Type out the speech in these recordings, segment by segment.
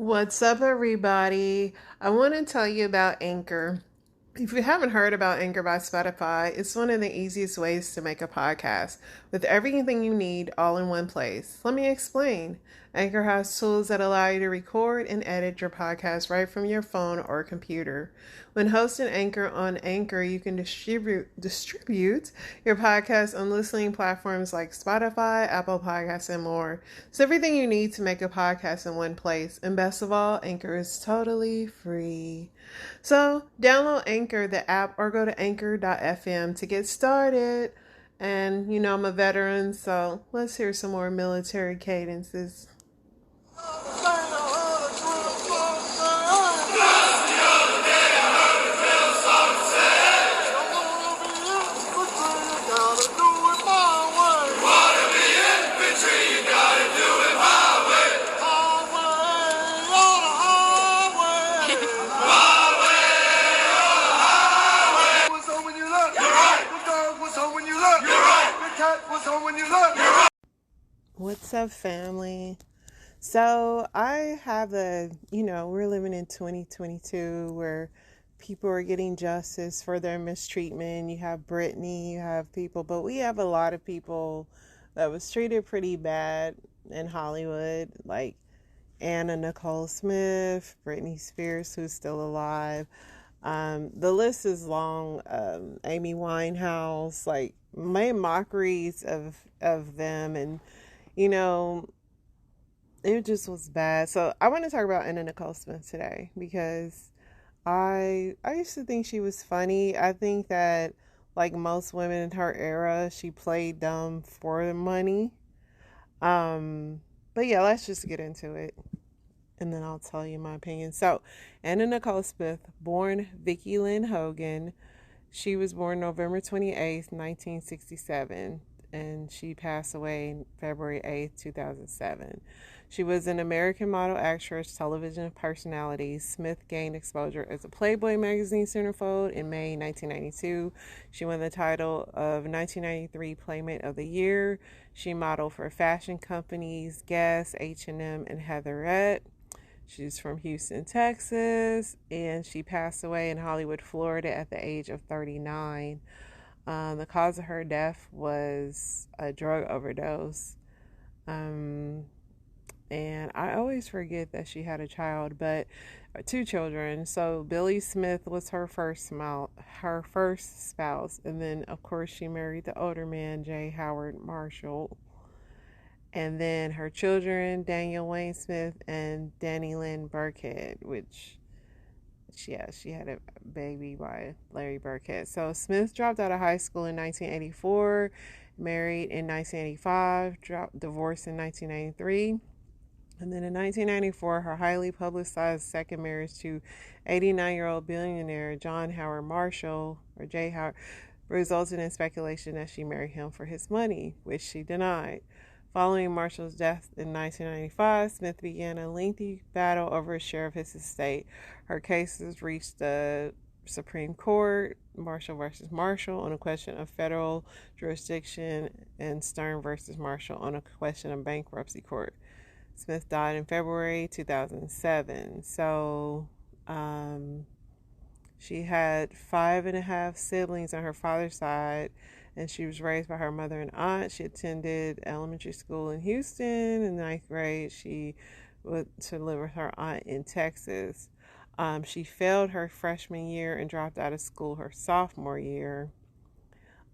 What's up, everybody? I want to tell you about Anchor. If you haven't heard about Anchor by Spotify, it's one of the easiest ways to make a podcast with everything you need all in one place. Let me explain. Anchor has tools that allow you to record and edit your podcast right from your phone or computer. When hosting Anchor on Anchor, you can distribute your podcast on listening platforms like Spotify, Apple Podcasts, and more. It's everything you need to make a podcast in one place. And best of all, Anchor is totally free. So download Anchor, the app, or go to anchor.fm to get started. And I'm a veteran, so let's hear some more military cadences. What's up, family? So I have we're living in 2022 where people are getting justice for their mistreatment. You have Brittany, you have people, but we have a lot of people that was treated pretty bad in Hollywood, like Anna Nicole Smith, Britney Spears, who's still alive. The list is long. Amy Winehouse, like, made mockeries of them, and you know, it just was bad. So I want to talk about Anna Nicole Smith today because I used to think she was funny. I think that, like most women in her era, she played dumb for the money. But yeah, let's just get into it, and then I'll tell you my opinion. So, Anna Nicole Smith, born Vicki Lynn Hogan. She was born November 28th, 1967, and she passed away February 8th, 2007. She was an American model, actress, television personality. Smith gained exposure as a Playboy magazine centerfold in May 1992. She won the title of 1993 Playmate of the Year. She modeled for fashion companies Guess, H&M, and Heatherette. She's from Houston, Texas, and she passed away in Hollywood, Florida at the age of 39. The cause of her death was a drug overdose. And I always forget that she had a child, but two children. So Billy Smith was her first spouse, and then of course she married the older man, J. Howard Marshall. And then her children, Daniel Wayne Smith and Danny Lynn Burkhead, which, yeah, she had a baby by Larry Burkhead. So Smith dropped out of high school in 1984, married in 1985, divorced in 1993. And then in 1994, her highly publicized second marriage to 89-year-old billionaire John Howard Marshall, or J. Howard, resulted in speculation that she married him for his money, which she denied. Following Marshall's death in 1995, Smith began a lengthy battle over a share of his estate. Her cases reached the Supreme Court, Marshall versus Marshall on a question of federal jurisdiction, and Stern versus Marshall on a question of bankruptcy court. Smith died in February 2007. So she had 5.5 siblings on her father's side, and she was raised by her mother and aunt. She attended elementary school in Houston. In the 9th grade, she went to live with her aunt in Texas. She failed her freshman year and dropped out of school her sophomore year.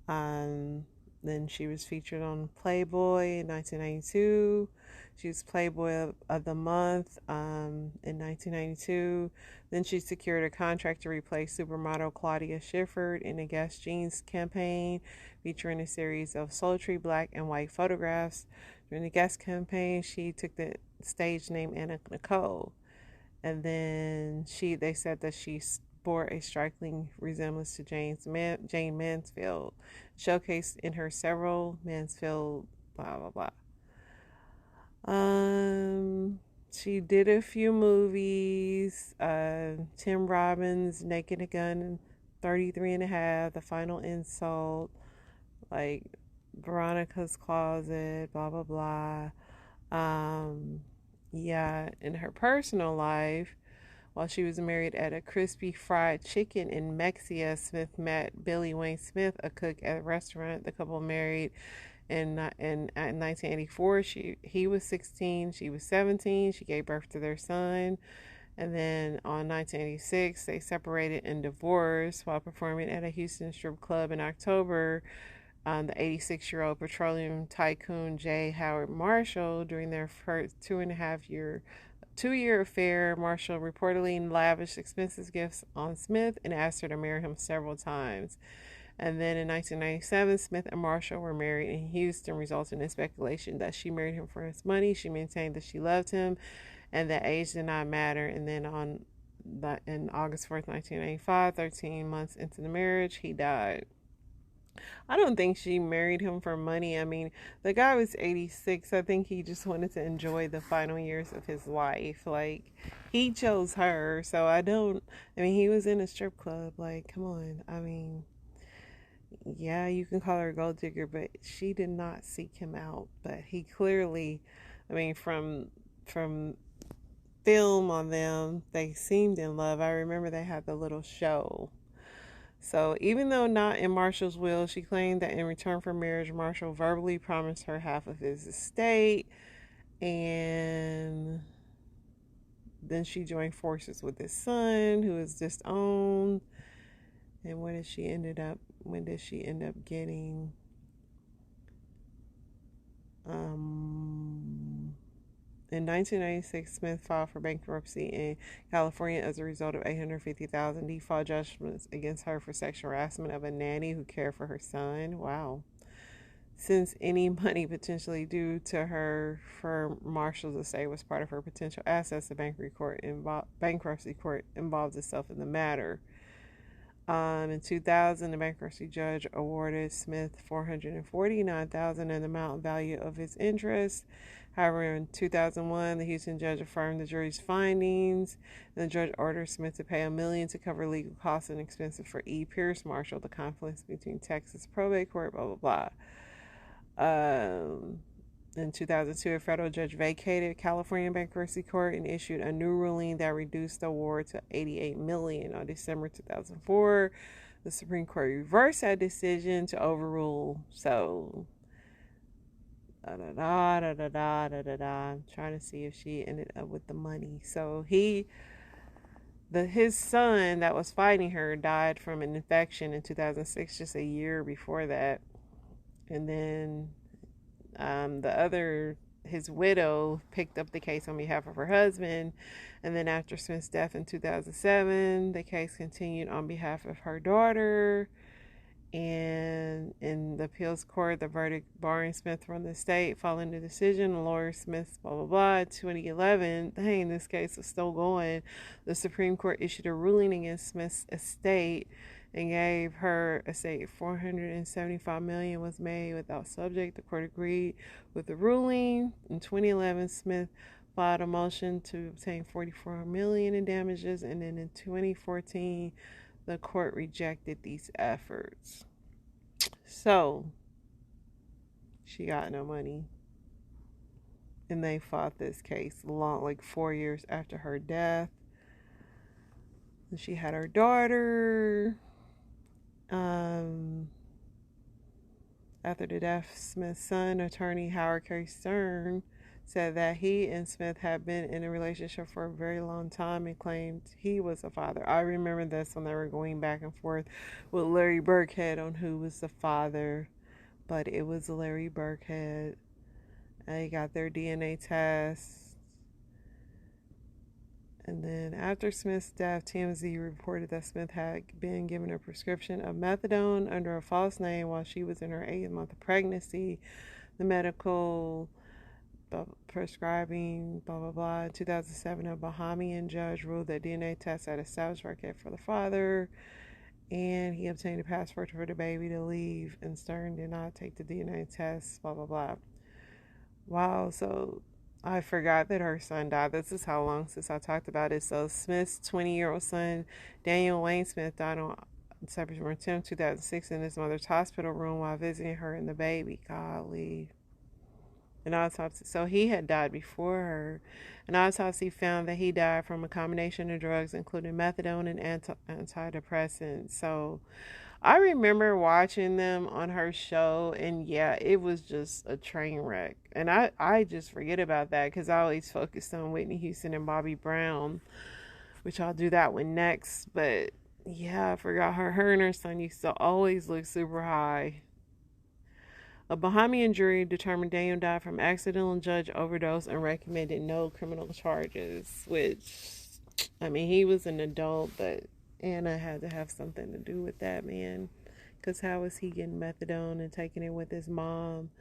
Then she was featured on Playboy in 1992. She was Playboy of the Month in 1992. Then she secured a contract to replace supermodel Claudia Schiffer in a Guess Jeans campaign featuring a series of sultry black and white photographs. During the Guess campaign, she took the stage name Anna Nicole. And then they said that she bore a striking resemblance to Jane Mansfield, showcased in her several Mansfield blah blah blah. She did a few movies, Tim Robbins, Naked and Gun, 33 and a half, The Final Insult, like Veronica's Closet, blah blah blah. Yeah, in her personal life, while she was married at a Crispy Fried Chicken in Mexia, Smith met Billy Wayne Smith, a cook at a restaurant. The couple married in 1984. He was 16, she was 17. She gave birth to their son. And then on 1986, they separated and divorced while performing at a Houston strip club in October. The 86-year-old petroleum tycoon J. Howard Marshall, during their first 2.5 year affair, Marshall reportedly lavished expensive gifts on Smith and asked her to marry him several times. And then in 1997, Smith and Marshall were married in Houston, resulting in speculation that she married him for his money. She maintained that she loved him and that age did not matter. And then in August 4th, 1995, 13 months into the marriage, he died. I don't think she married him for money. I mean, the guy was 86. I think he just wanted to enjoy the final years of his life. Like, he chose her. So I mean, he was in a strip club. Like, come on. I mean, yeah, you can call her a gold digger, but she did not seek him out. But he clearly, I mean, from film on them, they seemed in love. I remember they had the little show. So even though not in Marshall's will, she claimed that in return for marriage, Marshall verbally promised her half of his estate, and then she joined forces with his son, who is disowned. And what did she ended up? When did she end up getting? In 1996, Smith filed for bankruptcy in California as a result of 850,000 default judgments against her for sexual harassment of a nanny who cared for her son. Wow. Since any money potentially due to her for Marshall's estate was part of her potential assets, the bankruptcy court involved itself in the matter. In 2000, the bankruptcy judge awarded Smith $449,000 in the amount and value of his interest. However, in 2001, the Houston judge affirmed the jury's findings, and the judge ordered Smith to pay $1 million to cover legal costs and expenses for E. Pierce Marshall, the conflicts between Texas probate court, blah blah blah. In 2002, a federal judge vacated California bankruptcy court and issued a new ruling that reduced the award to $88 million. On December 2004, the Supreme Court reversed that decision to overrule. So, I'm trying to see if she ended up with the money. So his son that was fighting her died from an infection in 2006, just a year before that, and then his widow picked up the case on behalf of her husband, and then after Smith's death in 2007, the case continued on behalf of her daughter. And in the appeals court, the verdict barring Smith from the estate following the decision, lawyer Smith, blah blah blah. 2011, dang, this case is still going. The Supreme Court issued a ruling against Smith's estate and gave her estate $475 million was made without subject. The court agreed with the ruling. In 2011, Smith filed a motion to obtain $44 million in damages, and then in 2014, the court rejected these efforts. So she got no money, and they fought this case like 4 years after her death. And she had her daughter. After the death, Smith's son, attorney Howard K. Stern, said that he and Smith had been in a relationship for a very long time and claimed he was the father. I remember this when they were going back and forth with Larry Burkhead on who was the father, but it was Larry Burkhead. They got their DNA test. And then after Smith's death, TMZ reported that Smith had been given a prescription of methadone under a false name while she was in her 8th month of pregnancy. The medical prescribing, blah, blah, blah. In 2007, a Bahamian judge ruled that DNA tests had established Burkhead for the father, and he obtained a passport for the baby to leave, and Stern did not take the DNA test, blah, blah, blah. Wow, so I forgot that her son died. This is how long since I talked about it. So Smith's 20-year-old son, Daniel Wayne Smith, died on September 10, 2006 in his mother's hospital room while visiting her and the baby. Golly. An autopsy. So he had died before her. An autopsy found that he died from a combination of drugs, including methadone and antidepressants. So I remember watching them on her show, and yeah, it was just a train wreck. And I just forget about that because I always focused on Whitney Houston and Bobby Brown, which I'll do that one next. But yeah, I forgot her and her son used to always look super high. A Bahamian jury determined Daniel died from accidental judge overdose and recommended no criminal charges, which, I mean, he was an adult, but Anna had to have something to do with that, man. Because how was he getting methadone and taking it with his mom?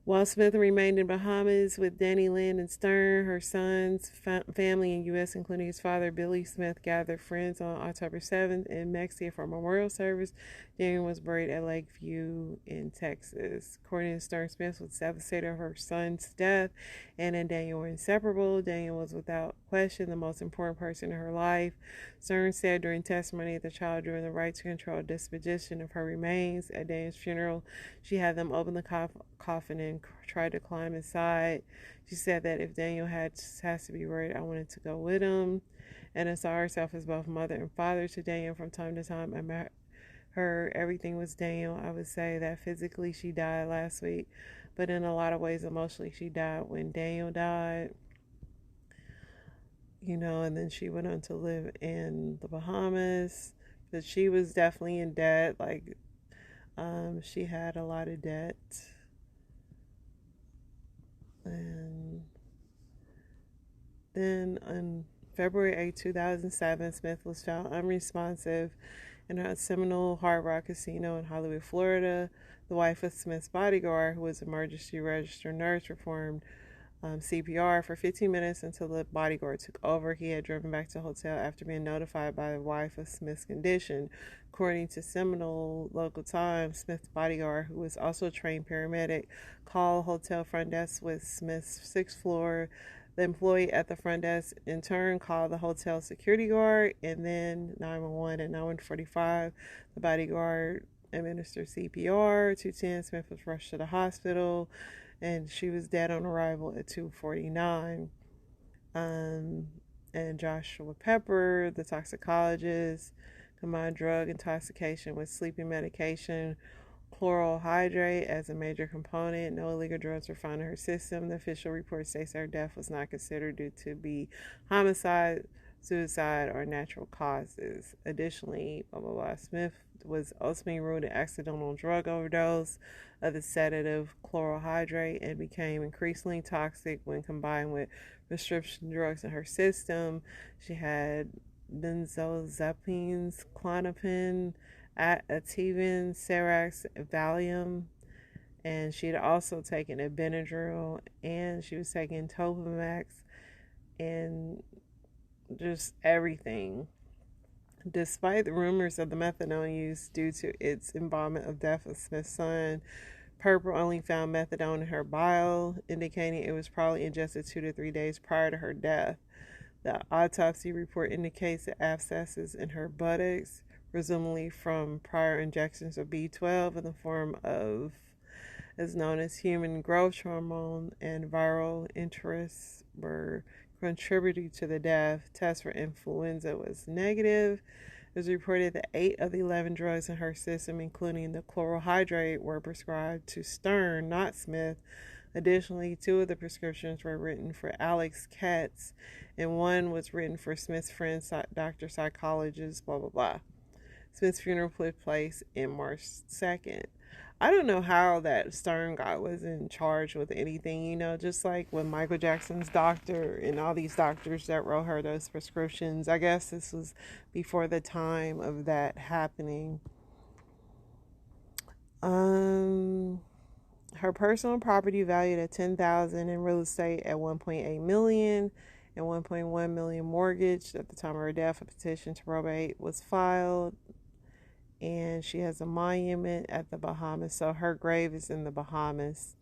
While Smith remained in Bahamas with Danny Lynn and Stern, her son's family in U.S., including his father, Billy Smith, gathered friends on October 7th in Mexico for a memorial service. Daniel was buried at Lakeview in Texas. According to Stern, Smith was devastated of her son's death. Anna and Daniel were inseparable. Daniel was without question the most important person in her life. Stern said during testimony that the child, during the right to control disposition of her remains at Daniel's funeral, she had them open the coffin and tried to climb inside. She said that if Daniel has to be worried, I wanted to go with him. Anna saw herself as both mother and father to Daniel from time to time. I met her. Everything was Daniel. I would say that physically she died last week, but in a lot of ways emotionally she died when Daniel died. You know, and then she went on to live in the Bahamas. But she was definitely in debt. Like, she had a lot of debt. And then on February 8, 2007, Smith was found unresponsive in her Seminole Hard Rock Casino in Hollywood, Florida. The wife of Smith's bodyguard, who was an emergency registered nurse, performed CPR for 15 minutes until the bodyguard took over. He had driven back to the hotel after being notified by the wife of Smith's condition. According to Seminole local time, Smith's bodyguard, who was also a trained paramedic, called hotel front desk with Smith's sixth floor. The employee at the front desk in turn called the hotel security guard and then 911 at 9:45. The bodyguard administered CPR. 210. Smith was rushed to the hospital, and she was dead on arrival at 2:49. And Joshua Pepper, the toxicologist, combined drug intoxication with sleeping medication, chloral hydrate as a major component. No illegal drugs were found in her system. The official report states her death was not considered due to be homicide, suicide, or natural causes. Additionally, blah, blah, blah, Smith was ultimately ruled an accidental drug overdose of the sedative chloral hydrate and became increasingly toxic when combined with prescription drugs in her system. She had benzodiazepines, Klonopin, Ativan, Serax, Valium, and she had also taken a Benadryl, and she was taking Topamax, and just everything. Despite the rumors of the methadone use due to its involvement of death of Smith's son, Purple only found methadone in her bile, indicating it was probably ingested 2 to 3 days prior to her death. The autopsy report indicates that abscesses in her buttocks, presumably from prior injections of B12 in the form of, is known as human growth hormone, and viral interest were contributing to the death. Test for influenza was negative. It was reported that 8 of the 11 drugs in her system, including the chloral hydrate, were prescribed to Stern, not Smith. Additionally, 2 of the prescriptions were written for Alex Katz, and 1 was written for Smith's friend, doctor, psychologist, blah, blah, blah. Smith's funeral took place in March 2nd. I don't know how that Stern guy was in charge with anything, you know, just like when Michael Jackson's doctor and all these doctors that wrote her those prescriptions. I guess this was before the time of that happening. Her personal property valued at $10,000 in real estate at $1.8 million and $1.1 million mortgage. At the time of her death, a petition to probate was filed, and she has a monument at the Bahamas. So her grave is in the Bahamas.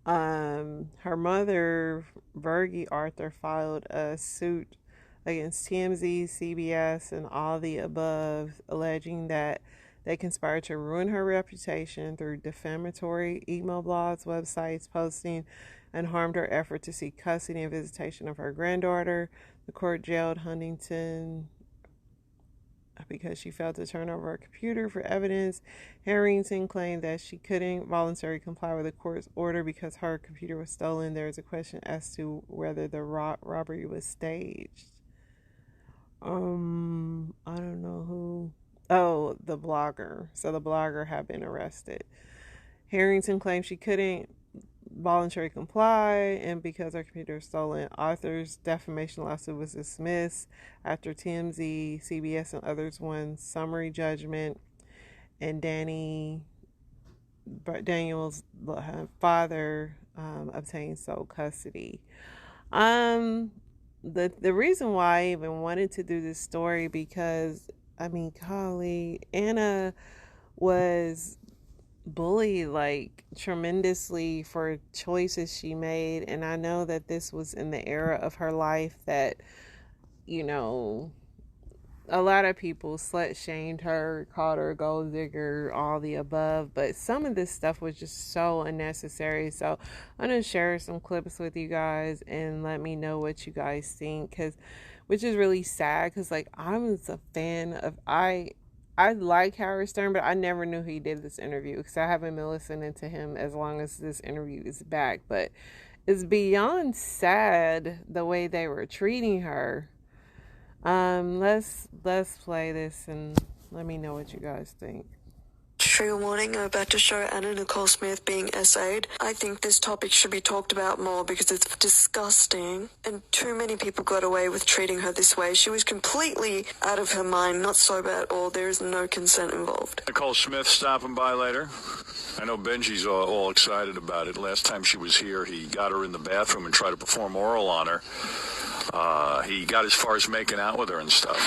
Her mother, Virgie Arthur, filed a suit against TMZ, CBS, and all the above, alleging that They conspired to ruin her reputation through defamatory email blogs, websites, posting, and harmed her effort to seek custody and visitation of her granddaughter. The court jailed Huntington because she failed to turn over her computer for evidence. Harrington claimed that she couldn't voluntarily comply with the court's order because her computer was stolen. There is a question as to whether the robbery was staged. I don't know who. Oh, the blogger. So the blogger had been arrested. Harrington claimed she couldn't voluntarily comply, and because her computer was stolen, Arthur's defamation lawsuit was dismissed after TMZ, CBS, and others won summary judgment, and Daniel's father obtained sole custody. The reason why I even wanted to do this story, because golly, Anna was bullied like tremendously for choices she made, and I know that this was in the era of her life that, you know, a lot of people slut shamed her, called her a gold digger, all the above, but some of this stuff was just so unnecessary. So I'm gonna share some clips with you guys and let me know what you guys think, which is really sad, because like I was a fan of I like Howard Stern, but I never knew he did this interview because I haven't been listening to him as long as this interview is back. But it's beyond sad the way they were treating her. Let's play this and let me know what you guys think. Trigger warning, I'm about to show Anna Nicole Smith being essayed. I think this topic should be talked about more because it's disgusting, and too many people got away with treating her this way. She was completely out of her mind, not sober at all. There is no consent involved. Nicole Smith stopping by later. I know Benji's all excited about it. Last time she was here, he got her in the bathroom and tried to perform oral on her. He got as far as making out with her and stuff.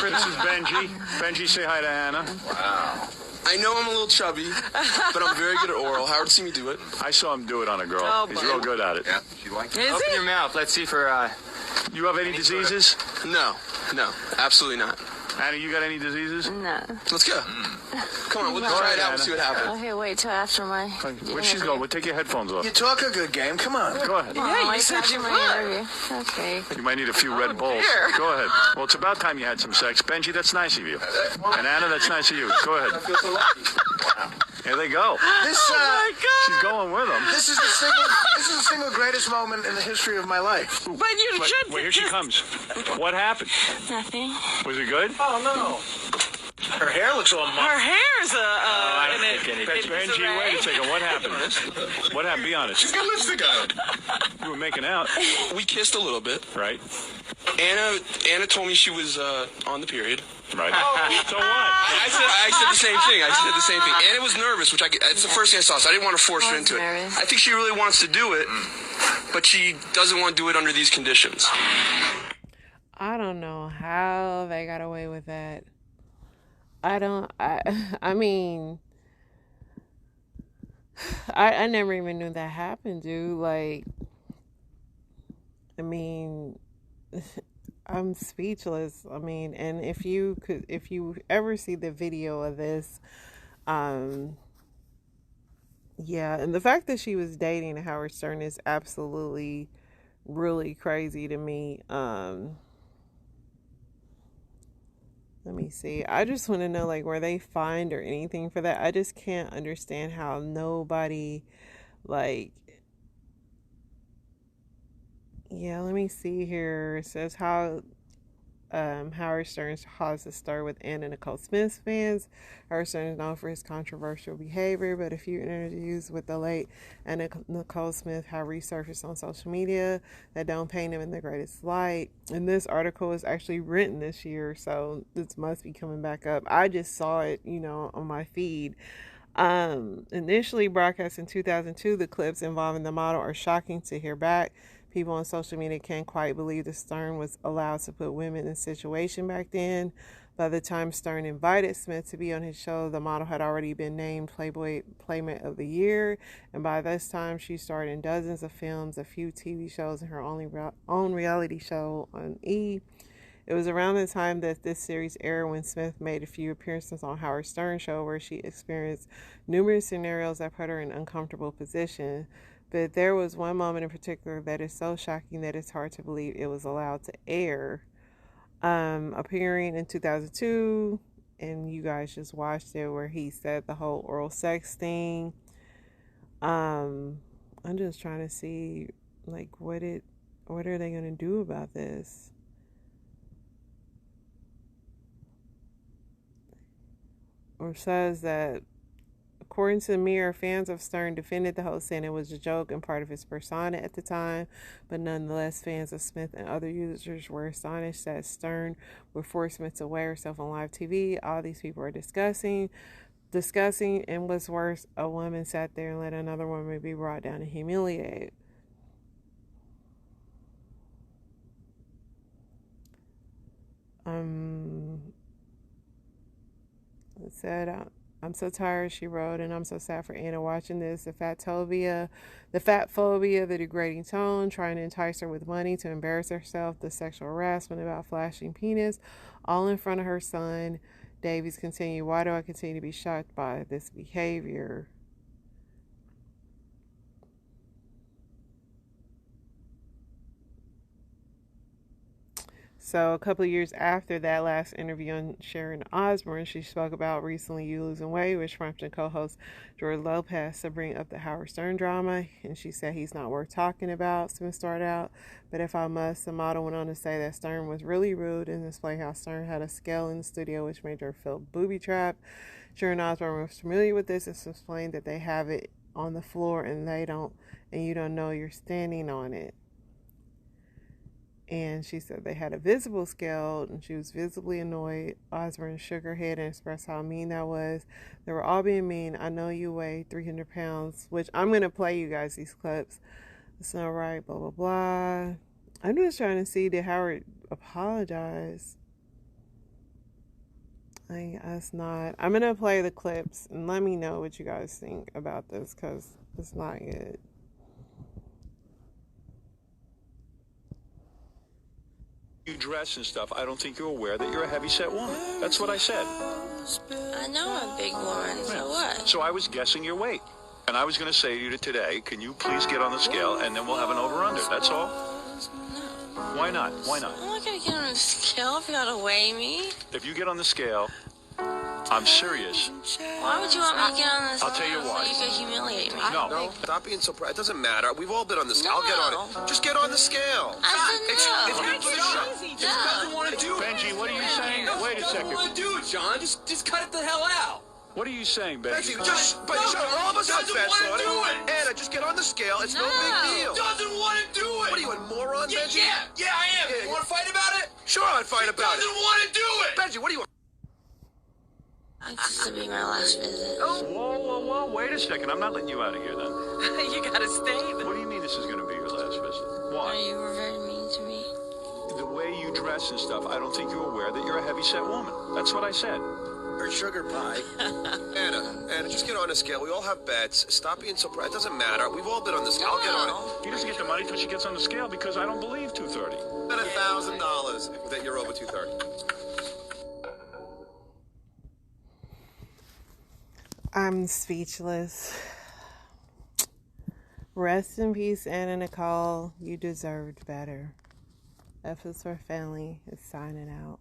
This is Benji. Benji, say hi to Anna. Wow. I know I'm a little chubby, but I'm very good at oral. Howard seen me do it. I saw him do it on a girl. He's real good at it. Yeah, she likes it. Open your mouth. Let's see for, You have any diseases? No, absolutely not. Anna, you got any diseases? No. Let's go. Come on, we'll try it out and see what happens. Okay, wait till after my... Where'd she go? We'll take your headphones off. You talk a good game. Come on. Go ahead. Yeah, you said you would. Okay. You might need a few Red Bulls. Go ahead. Well, it's about time you had some sex. Benji, that's nice of you. And Anna, that's nice of you. Go ahead. I feel so lucky. Wow. Here they go. Oh my God. She's going with them. This is the single greatest moment in the history of my life. But you should... Wait, here she comes. What happened? Nothing. Was it good? Oh, no. Her hair looks all muffed. Her hair's Benji, wait a second. What happened? What happened? Be honest. She's got lipstick on. You were making out. We kissed a little bit. Right. Anna told me she was on the period. Right. So what? I said the same thing. Anna was nervous, which it's the first thing I saw, so I didn't want to force her into it. I think she really wants to do it, but she doesn't want to do it under these conditions. I don't know how they got away with that. I never even knew that happened, dude. Like, I'm speechless. And if you ever see the video of this, yeah, and the fact that she was dating Howard Stern is absolutely really crazy to me. Let me see. I just want to know, like, were they fined or anything for that? I just can't understand how nobody, like, yeah, let me see here. It says how Howard Stern caused to start with Anna Nicole Smith fans. Howard Stern is known for his controversial behavior, but a few interviews with the late Anna Nicole Smith have resurfaced on social media that don't paint him in the greatest light. And this article is actually written this year, so this must be coming back up. I just saw it, on my feed. Initially broadcast in 2002, the clips involving the model are shocking to hear back. People on social media can't quite believe that Stern was allowed to put women in a situation back then. By the time Stern invited Smith to be on his show, the model had already been named Playboy Playmate of the Year. And by this time, she starred in dozens of films, a few TV shows, and her own reality show on E! It was around the time that this series aired when Smith made a few appearances on Howard Stern show where she experienced numerous scenarios that put her in uncomfortable positions. But there was one moment in particular that is so shocking that it's hard to believe it was allowed to air. Appearing in 2002, and you guys just watched it, where he said the whole oral sex thing. I'm just trying to see, like, what are they gonna do about this? Or says that, according to the Mirror, fans of Stern defended the host, saying it was a joke and part of his persona at the time, but nonetheless, fans of Smith and other users were astonished that Stern would force Smith to weigh herself on live TV. All these people are discussing, and what's worse, a woman sat there and let another woman be brought down and humiliated. It said, I'm so tired, she wrote, and I'm so sad for Anna watching this. The fat phobia, the degrading tone, trying to entice her with money to embarrass herself, the sexual harassment about flashing penis, all in front of her son. Davies continued, why do I continue to be shocked by this behavior? So a couple of years after that last interview on Sharon Osbourne, she spoke about recently you losing weight, which prompted co-host George Lopez to bring up the Howard Stern drama. And she said he's not worth talking about. Smith started out, but if I must, the model went on to say that Stern was really rude and displayed how Stern had a scale in the studio, which made her feel booby-trapped. Sharon Osbourne was familiar with this and explained that they have it on the floor and you don't know you're standing on it. And she said they had a visible scale, and she was visibly annoyed. Osbourne shook her head and expressed how mean that was. They were all being mean. I know you weigh 300 pounds, which I'm going to play you guys these clips. It's not right, blah, blah, blah. I'm just trying to see, did Howard apologize? I guess not. I'm going to play the clips, and let me know what you guys think about this, because it's not good. You dress and stuff, I don't think you're aware that you're a heavy-set woman. That's what I said. I know I'm a big woman, so what? So I was guessing your weight. And I was going to say to you today, can you please get on the scale, and then we'll have an over-under. That's all. No. Why not? Why not? I'm not going to get on the scale if you got to weigh me. If you get on the scale, I'm serious. Why would you want me to get on the scale? I'll tell you why. So you could humiliate me. No. Stop being so proud. It doesn't matter. We've all been on the scale. I'll get on it. Just get on the scale. I said no. It doesn't want to do it. Benji, what are you saying? Wait a second. Doesn't want to do it, John. Just cut it the hell out. What are you saying, Benji? Benji, all of us have bets on it. Anna, just get on the scale. It's no big deal. Doesn't want to do it. What are you, a moron, Benji? Yeah, I am. You want to fight about it? Sure, I'd fight about it. Doesn't want to do it. Benji, what do you want? This will be my last visit. Whoa. Wait a second. I'm not letting you out of here, then. You gotta stay. What do you mean this is going to be your last visit? Why? You were very mean to me. The way you dress and stuff, I don't think you're aware that you're a heavy-set woman. That's what I said. Or sugar pie. Anna, just get on the scale. We all have bets. Stop being so proud. It doesn't matter. We've all been on the scale. I'll get on it. He doesn't get the money till she gets on the scale because I don't believe 230. Bet $1,000 that you're over 230. I'm speechless. Rest in peace, Anna Nicole. You deserved better. F is for family is signing out.